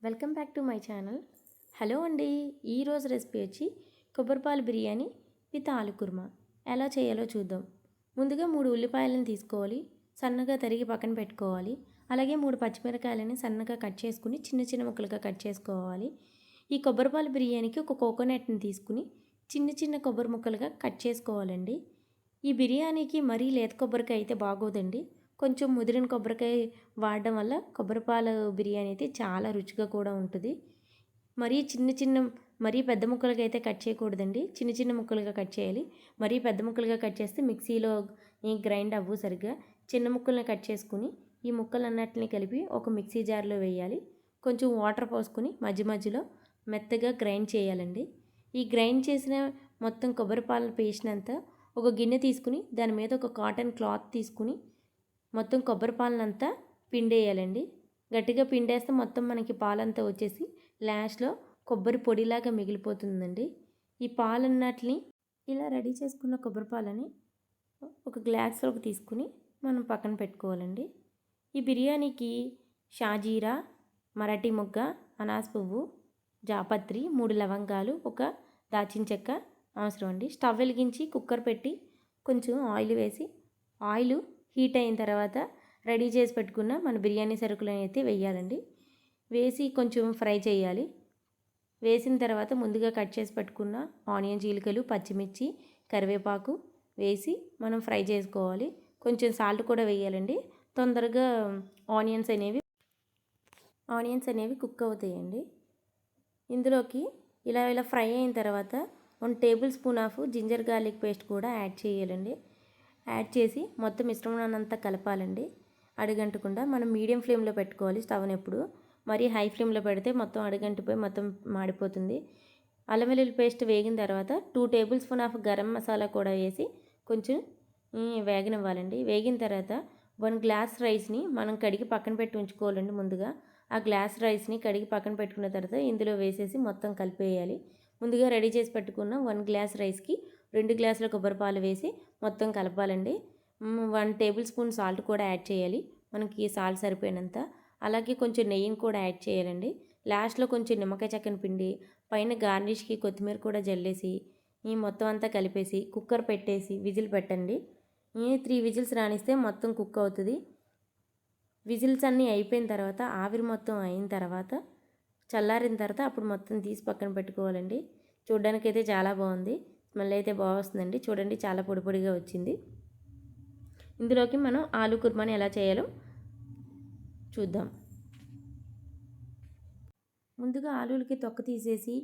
Welcome back to my channel. Hello అండి. ఈరోజు recipe వచ్చి కొబ్బరిపాలు బిర్యానీ విత్ ఆలు కుర్మా. ఎలా చేయాలో చూద్దాం. ముందుగా 3 ఉల్లిపాయలను తీసుకోవాలి, సన్నగా తరిగి పక్కన పెట్టుకోవాలి. అలాగే 3 పచ్చిమిరకాయలని సన్నగా కట్ చేసుకుని చిన్న చిన్న ముక్కలుగా కట్ చేసుకోవాలి. ఈ కొబ్బరిపాలు బిర్యానీకి ఒక కోకోనట్ని తీసుకుని చిన్న చిన్న కొబ్బరి ముక్కలుగా కట్ చేసుకోవాలండి. ఈ బిర్యానీకి మరీ లేత కొబ్బరికాయ అయితే బాగోదండి. కొంచెం ముదిరిన కొబ్బరికాయ వాడడం వల్ల కొబ్బరిపాల బిర్యానీ అయితే చాలా రుచిగా కూడా ఉంటుంది. మరీ పెద్ద ముక్కలుగా అయితే కట్ చేయకూడదండి. చిన్న చిన్న ముక్కలుగా కట్ చేయాలి. మరీ పెద్ద ముక్కలుగా కట్ చేస్తే మిక్సీలో గ్రైండ్ అవ్వు సరిగ్గా. చిన్న ముక్కల్ని కట్ చేసుకుని ఈ ముక్కలన్నిటిని కలిపి ఒక మిక్సీ జార్లో వేయాలి. కొంచెం వాటర్ పోసుకొని మధ్య మధ్యలో మెత్తగా గ్రైండ్ చేయాలండి. ఈ గ్రైండ్ చేసిన మొత్తం కొబ్బరిపాల పేస్ట్ అంతా ఒక గిన్నె తీసుకుని దాని మీద ఒక కాటన్ క్లాత్ తీసుకుని మొత్తం కొబ్బరి పాలనంతా పిండేయాలండి. గట్టిగా పిండేస్తే మొత్తం మనకి పాలంతా వచ్చేసి లాస్ట్లో కొబ్బరి పొడిలాగా మిగిలిపోతుందండి. ఈ పాలన్నిటిని ఇలా రెడీ చేసుకున్న కొబ్బరి పాలని ఒక గ్లాస్లోకి తీసుకుని మనం పక్కన పెట్టుకోవాలండి. ఈ బిర్యానీకి షాజీరా, మరాఠీ మొగ్గ, అనాస్ పువ్వు, జాపత్రి, 3 లవంగాలు, ఒక దాచిన చెక్క అవసరం అండి. స్టవ్ వెలిగించి కుక్కర్ పెట్టి కొంచెం ఆయిల్ వేసి ఆయిల్ హీట్ అయిన తర్వాత రెడీ చేసి పెట్టుకున్న మన బిర్యానీ సరుకులను అయితే వేయాలండి. వేసి కొంచెం ఫ్రై చేయాలి. వేసిన తర్వాత ముందుగా కట్ చేసి పెట్టుకున్న ఆనియన్ చీలికలు, పచ్చిమిర్చి, కరివేపాకు వేసి మనం ఫ్రై చేసుకోవాలి. కొంచెం సాల్ట్ కూడా వేయాలండి. తొందరగా ఆనియన్స్ అనేవి కుక్ అవుతాయండి. ఇందులోకి ఇలా ఫ్రై అయిన తర్వాత 1 table spoon of ginger garlic paste కూడా యాడ్ చేయాలండి. యాడ్ చేసి మొత్తం మిశ్రమాన్నంతా కలపాలండి. అడుగంటకుండా మనం మీడియం ఫ్లేమ్లో పెట్టుకోవాలి స్టవ్ని ఎప్పుడు. మరీ హై ఫ్లేమ్లో పెడితే మొత్తం అడుగంటిపోయి మొత్తం మాడిపోతుంది. అల్లం వెల్లుల్లి పేస్ట్ వేగిన తర్వాత 2 table spoon of garam masala కూడా వేసి కొంచెం వేగనివ్వాలండి. వేగిన తర్వాత 1 గ్లాస్ రైస్ని మనం కడిగి పక్కన పెట్టి ఉంచుకోవాలండి. ముందుగా ఆ గ్లాస్ రైస్ని కడిగి పక్కన పెట్టుకున్న తర్వాత ఇందులో వేసేసి మొత్తం కలిపేయాలి. ముందుగా రెడీ చేసి పెట్టుకున్న 1 గ్లాస్ రైస్కి 2 గ్లాసుల కొబ్బరి పాలు వేసి మొత్తం కలపాలండి. 1 టేబుల్ స్పూన్ సాల్ట్ కూడా యాడ్ చేయాలి, మనకి సాల్ట్ సరిపోయినంత. అలాగే కొంచెం నెయ్యిని కూడా యాడ్ చేయాలండి. లాస్ట్లో కొంచెం నిమ్మకాయ చెక్కని పిండి పైన గార్నిష్కి కొత్తిమీర కూడా జల్లేసి ఈ మొత్తం అంతా కలిపేసి కుక్కర్ పెట్టేసి విజిల్ పెట్టండి. 3 విజిల్స్ రానిస్తే మొత్తం కుక్ అవుతుంది. విజిల్స్ అన్నీ అయిపోయిన తర్వాత ఆవిరి మొత్తం అయిన తర్వాత చల్లారిన తర్వాత అప్పుడు మొత్తం తీసి పక్కన పెట్టుకోవాలండి. చూడ్డానికైతే చాలా బాగుంది. స్మెల్ అయితే బాగా వస్తుందండి. చూడండి చాలా పొడి పొడిగా వచ్చింది. ఇందులోకి మనం ఆలు కుర్మాని ఎలా చేయాలో చూద్దాం. ముందుగా ఆలులకి తొక్క తీసేసి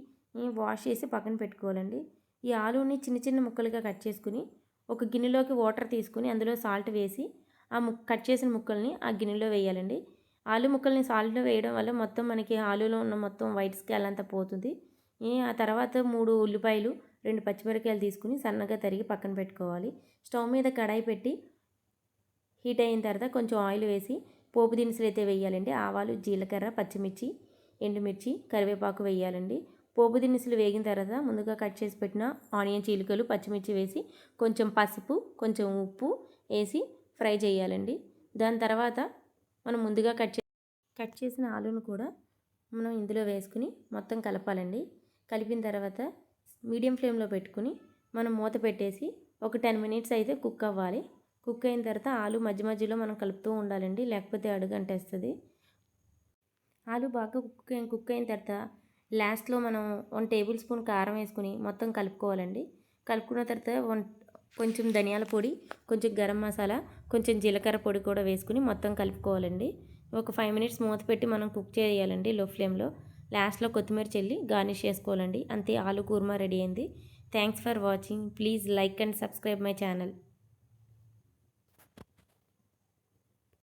వాష్ చేసి పక్కన పెట్టుకోవాలండి. ఈ ఆలుని చిన్న చిన్న ముక్కలుగా కట్ చేసుకుని ఒక గిన్నెలోకి వాటర్ తీసుకుని అందులో సాల్ట్ వేసి కట్ చేసిన ముక్కల్ని ఆ గిన్నెలో వేయాలండి. ఆలు ముక్కల్ని సాల్ట్లో వేయడం వల్ల మొత్తం మనకి ఆలులో ఉన్న మొత్తం వైట్ స్కాల్ అంతా పోతుంది. ఆ తర్వాత 3 ఉల్లిపాయలు, 2 పచ్చిమిరకాయలు తీసుకుని సన్నగా తరిగి పక్కన పెట్టుకోవాలి. స్టవ్ మీద కడాయి పెట్టి హీట్ అయిన తర్వాత కొంచెం ఆయిల్ వేసి పోపు దినుసులు అయితే వేయాలండి. ఆవాలు, జీలకర్ర, పచ్చిమిర్చి, ఎండుమిర్చి, కరివేపాకు వేయాలండి. పోపు దినుసులు వేగిన తర్వాత ముందుగా కట్ చేసి పెట్టిన ఆనియన్ చీలికలు, పచ్చిమిర్చి వేసి కొంచెం పసుపు, కొంచెం ఉప్పు వేసి ఫ్రై చేయాలండి. దాని తర్వాత మనం ముందుగా కట్ చేసిన ఆలును కూడా మనం ఇందులో వేసుకుని మొత్తం కలపాలండి. కలిపిన తర్వాత మీడియం ఫ్లేమ్లో పెట్టుకుని మనం మూత పెట్టేసి ఒక 10 మినిట్స్ అయితే కుక్ అవ్వాలి. కుక్ అయిన తర్వాత ఆలు మధ్య మధ్యలో మనం కలుపుతూ ఉండాలండి, లేకపోతే అడుగంటేస్తుంది. ఆలు బాగా కుక్ అయిన తర్వాత లాస్ట్లో మనం 1 టేబుల్ స్పూన్ కారం వేసుకుని మొత్తం కలుపుకోవాలండి. కలుపుకున్న తర్వాత కొంచెం ధనియాల పొడి, కొంచెం గరం మసాలా, కొంచెం జీలకర్ర పొడి కూడా వేసుకుని మొత్తం కలుపుకోవాలండి. ఒక 5 మినిట్స్ మూత పెట్టి మనం కుక్ చేయాలండి లో ఫ్లేమ్లో. లాస్ట్లో కొత్తిమీర చల్లి గార్నిష్ చేసుకోవాలండి. అంతే, ఆలు కుర్మా రెడీ అయింది. Thanks for watching. Please like and subscribe my channel.